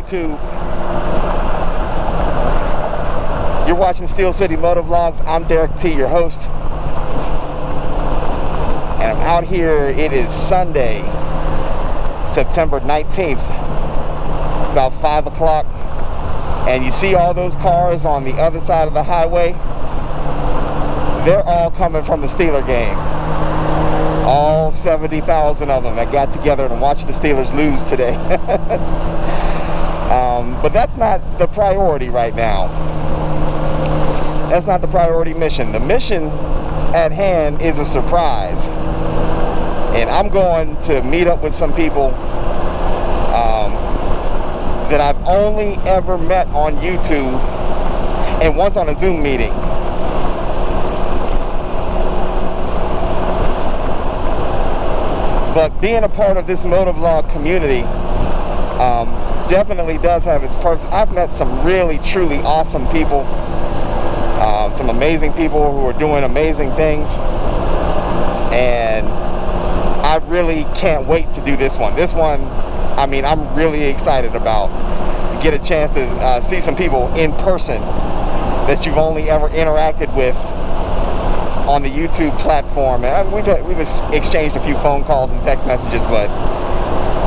YouTube? You're watching Steel City MotoVlogs. I'm Derek T, your host. And I'm out here. It is Sunday, September 19th. It's about 5 o'clock. And you see all those cars on the other side of the highway? They're all coming from the Steeler game. All 70,000 of them that got together and watched the Steelers lose today. But that's not the priority right now. That's not the priority mission. The mission at hand is a surprise. And I'm going to meet up with some people that I've only ever met on YouTube and once on a Zoom meeting. But being a part of this motovlog community definitely does have its perks. I've met some really, truly awesome people. Some amazing people who are doing amazing things. And I really can't wait to do this one. This one, I mean, I'm really excited about. Get a chance to see some people in person that you've only ever interacted with on the YouTube platform. And we've exchanged a few phone calls and text messages, but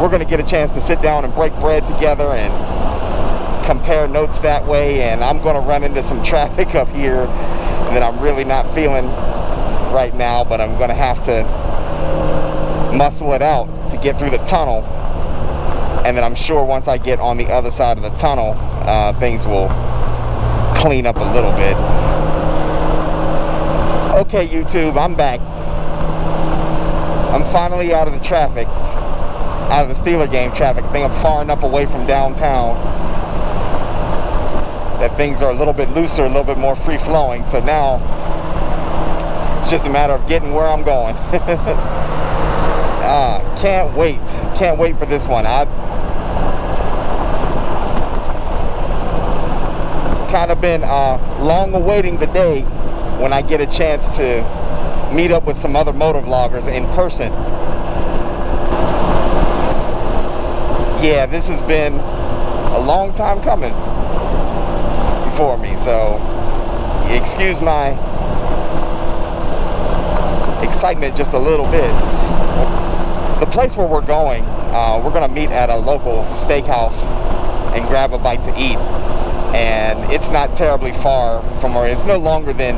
we're going to get a chance to sit down and break bread together and compare notes that way. And I'm going to run into some traffic up here that I'm really not feeling right now, but I'm going to have to muscle it out to get through the tunnel. And then I'm sure once I get on the other side of the tunnel, things will clean up a little bit. Okay, YouTube, I'm back. I'm finally out of the traffic, out of the Steeler game traffic. I think I'm far enough away from downtown that things are a little bit looser, a little bit more free-flowing. So now it's just a matter of getting where I'm going. Can't wait for this one. I've kind of been long awaiting the day when I get a chance to meet up with some other motovloggers in person. Yeah, this has been a long time coming for me, so excuse my excitement just a little bit. The place where we're going to meet at a local steakhouse and grab a bite to eat. And it's not terribly far from where it's no longer than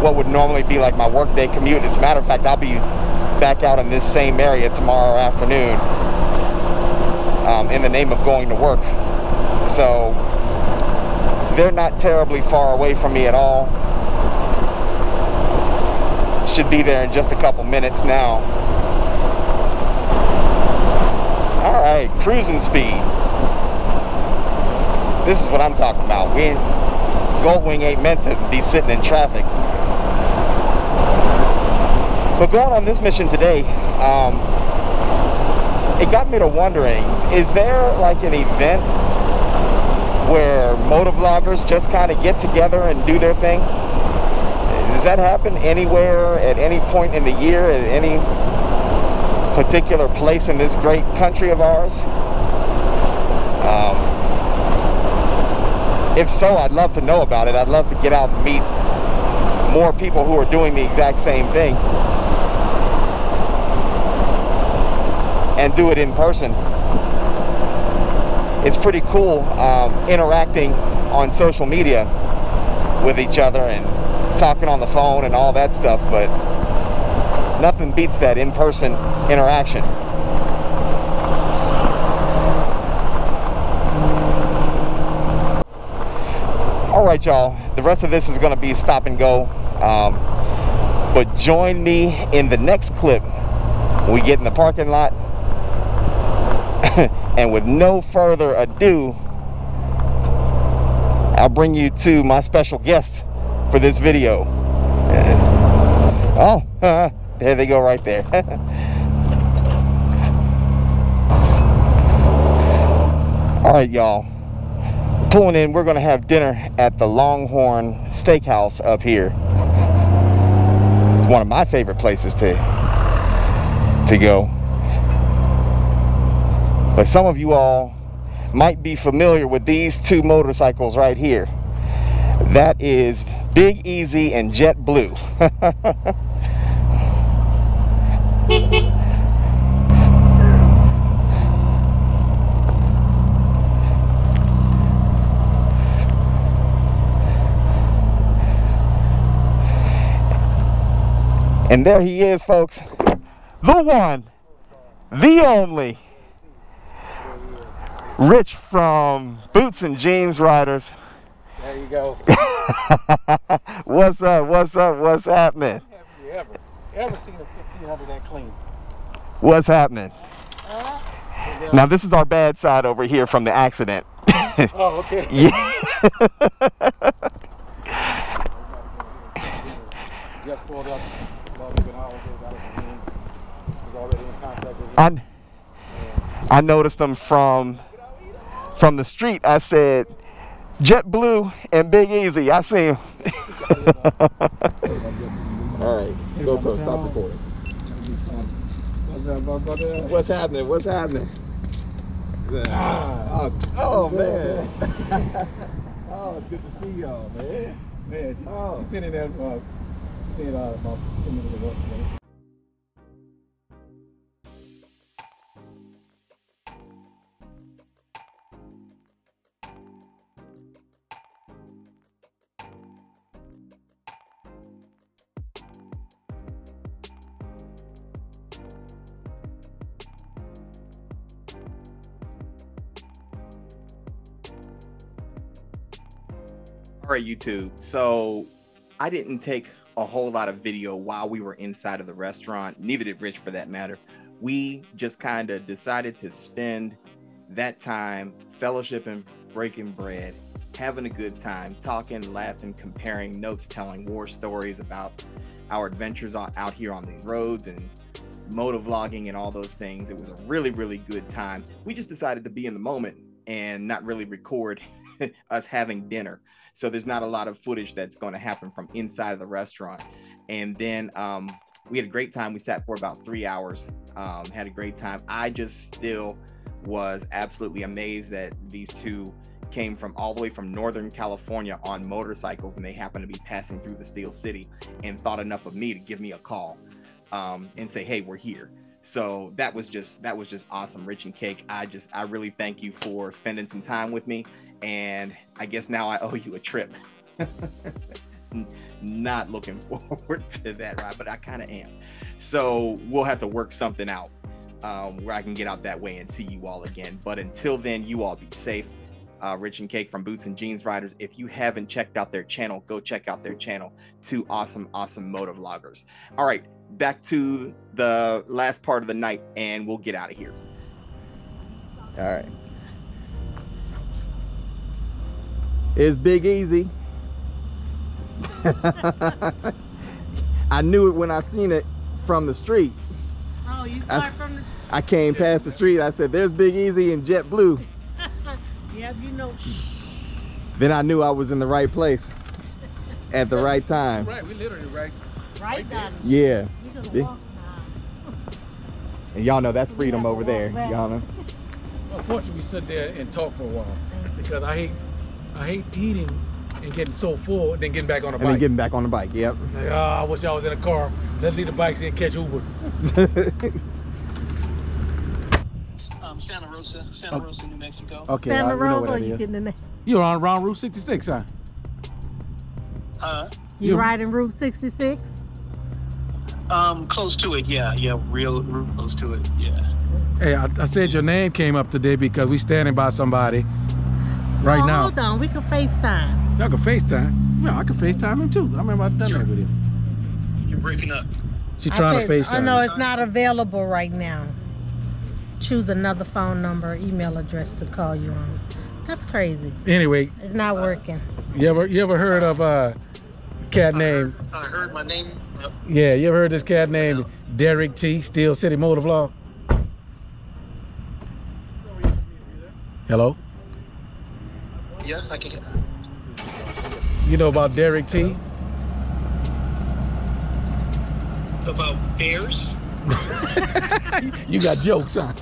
what would normally be like my workday commute. As a matter of fact, I'll be back out in this same area tomorrow afternoon in the name of going to work. So they're not terribly far away from me at all. Should be there in just a couple minutes now. All right, cruising speed. This is what I'm talking about. Goldwing ain't meant to be sitting in traffic. But going on this mission today, it got me to wondering, is there like an event where motovloggers just kind of get together and do their thing? Does that happen anywhere, at any point in the year, at any particular place in this great country of ours? If so, I'd love to know about it. I'd love to get out and meet more people who are doing the exact same thing and do it in person. It's pretty cool interacting on social media with each other and talking on the phone and all that stuff, but nothing beats that in-person interaction. Alright, y'all, the rest of this is going to be stop and go, but join me in the next clip when we get in the parking lot. And with no further ado, I'll bring you to my special guest for this video. Oh, there they go right there. Alright, y'all, pulling in, we're gonna have dinner at the Longhorn Steakhouse up here. It's one of my favorite places to go. But some of you all might be familiar with these two motorcycles right here. That is Big Easy and JetBlue. And there he is, folks. The one, the only, Rich from Boots and Jeans Riders. There you go. What's up? What's up? What's happening? Have you ever seen a 1500 that clean? What's happening? Now this is our bad side over here from the accident. Oh, okay. Yeah. Just pulled up. Already in contact with him. I noticed them from the street. I said, JetBlue and Big Easy. I see him. All right, GoPro, stop recording. What's happening? What's happening? Oh man. Oh, it's good to see y'all, man. Man, she's sitting there. She's sitting about 10 minutes ago. All right, YouTube. So I didn't take a whole lot of video while we were inside of the restaurant. Neither did Rich, for that matter. We just kind of decided to spend that time fellowshipping, breaking bread, having a good time, talking, laughing, comparing notes, telling war stories about our adventures out here on these roads and motovlogging and all those things. It was a really, really good time. We just decided to be in the moment and not really record us having dinner. So there's not a lot of footage that's going to happen from inside of the restaurant. And then we had a great time. We sat for about 3 hours, had a great time. I just still was absolutely amazed that these two came from all the way from Northern California on motorcycles, and they happened to be passing through the Steel City and thought enough of me to give me a call and say, hey, we're here. So that was just awesome. Rich and Cake, I really thank you for spending some time with me, and I guess now I owe you a trip. Not looking forward to that ride, but I kind of am. So we'll have to work something out where I can get out that way and see you all again. But until then, you all be safe. Rich and Cake from Boots and Jeans Riders. If you haven't checked out their channel, go check out their channel. Two awesome motovloggers. All right, back to the last part of the night, and we'll get out of here. All right. It's Big Easy. I knew it when I seen it from the street. Oh, you saw it from the street? I came past the street. I said, there's Big Easy and JetBlue. Yeah, you know. Then I knew I was in the right place at the right time. Right, we literally Right down. Yeah. You can walk now. And y'all know that's freedom over there. Y'all know. Unfortunately, we sit there and talk for a while because I hate eating and getting so full and then getting back on the bike. And then getting back on the bike, yep. Like, I wish I was in a car. Let's leave the bikes and catch Uber. Santa Rosa, New Mexico. Okay, Santa we know Rosa, what that you is. getting in there? You're around Route 66, huh? You riding Route 66? Close to it, yeah, real close to it, yeah. Hey, I said your name came up today because we standing by somebody right now. Hold on, we can FaceTime. Y'all can FaceTime? No, I can FaceTime him too. I remember I've done that with him. You're breaking up. She's trying to FaceTime. Oh no, it's not available right now. Choose another phone number, email address to call you on. That's crazy. Anyway, it's not working. You ever heard of a cat named? I heard my name. Yep. Yeah, you ever heard this cat named Derek T, Steel City MotoVlog? Hello? Yeah, I can. You know about Derek T? About bears? You got jokes, huh?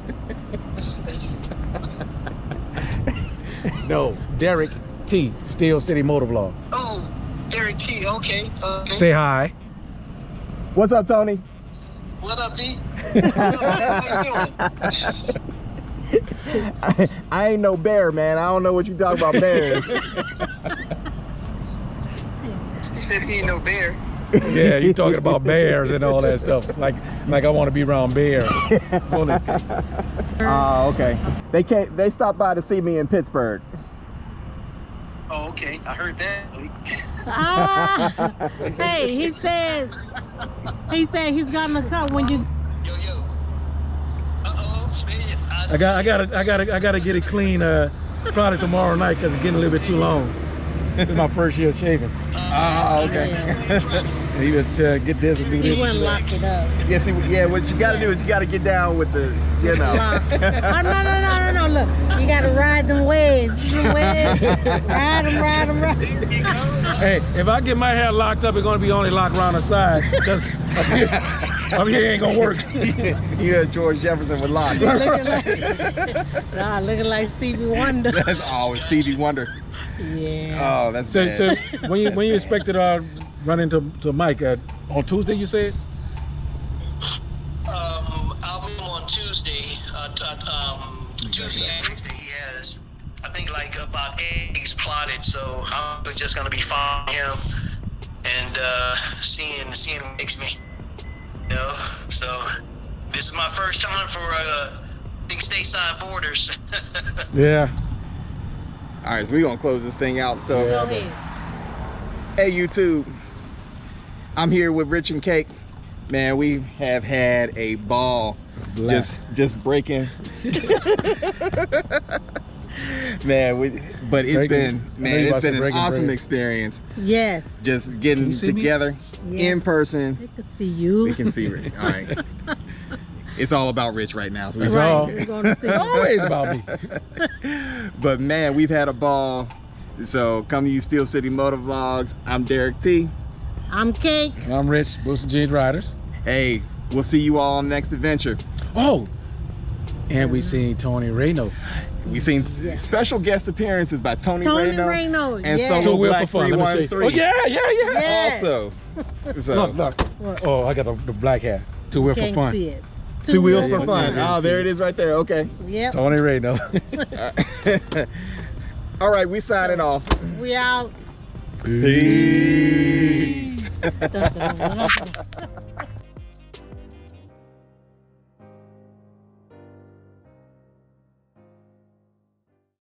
No, Derek T, Steel City MotoVlog. Oh, Derek T. Okay. Say hi. What's up, Tony? What up, D? How you doing? I ain't no bear, man. I don't know what you talk about bears. He said he ain't no bear. Yeah, you talking about bears and all that stuff. Like I want to be around bears. Oh, okay. They stopped by to see me in Pittsburgh. Oh, okay. I heard that. Hey, he said he's gonna come when you. Yo. Uh-oh, man. I gotta get it clean probably tomorrow night because it's getting a little bit too long. This is my first year shaving. Oh, okay. He would get this and do this. He wouldn't lock it up. Yeah, see, yeah, what you gotta do is you gotta get down with the, you know. Oh, no, look. You gotta ride them waves. Ride them. Hey, if I get my hair locked up, it's gonna be only locked around the side. Because up here ain't gonna work. You're George Jefferson with locks. Looking like Stevie Wonder. That's always Stevie Wonder. Yeah. Oh, that's So bad. when you expected to run into Mike on Tuesday, you said? I'll be on Tuesday. Tuesday and Wednesday he has, I think, like about eggs plotted. So I'm just gonna be following him and seeing what makes me. You know, so this is my first time for big stateside borders. Yeah. All right, so we're gonna close this thing out. So, Go ahead. hey YouTube, I'm here with Rich and Cake. Man, we have had a ball. Just breaking. Man, but it's been an awesome experience. Yes. Just getting together in person. I can see you. We can see Rich. All right. It's all about Rich right now. So It's always about me. But man, we've had a ball. So come to you, Steel City MotoVlogs. I'm Derek T. I'm Cake. And I'm Rich, Boost and Jeans Riders. Hey, we'll see you all on the next adventure. Oh, and we seen Tony Reno. We seen special guest appearances by Tony Reno and yes. Solo Two Wheel Black for Fun. Let me show you. 313. Oh yeah. Yes. Also, so Look. Oh, I got the black hat. Two Wheel for Can't Fun. see it. Two Wheels Yeah, for Fun. yeah, Oh, there it is right there. Okay. Yep. Tony Reno. All right, we signing off. We out. Peace.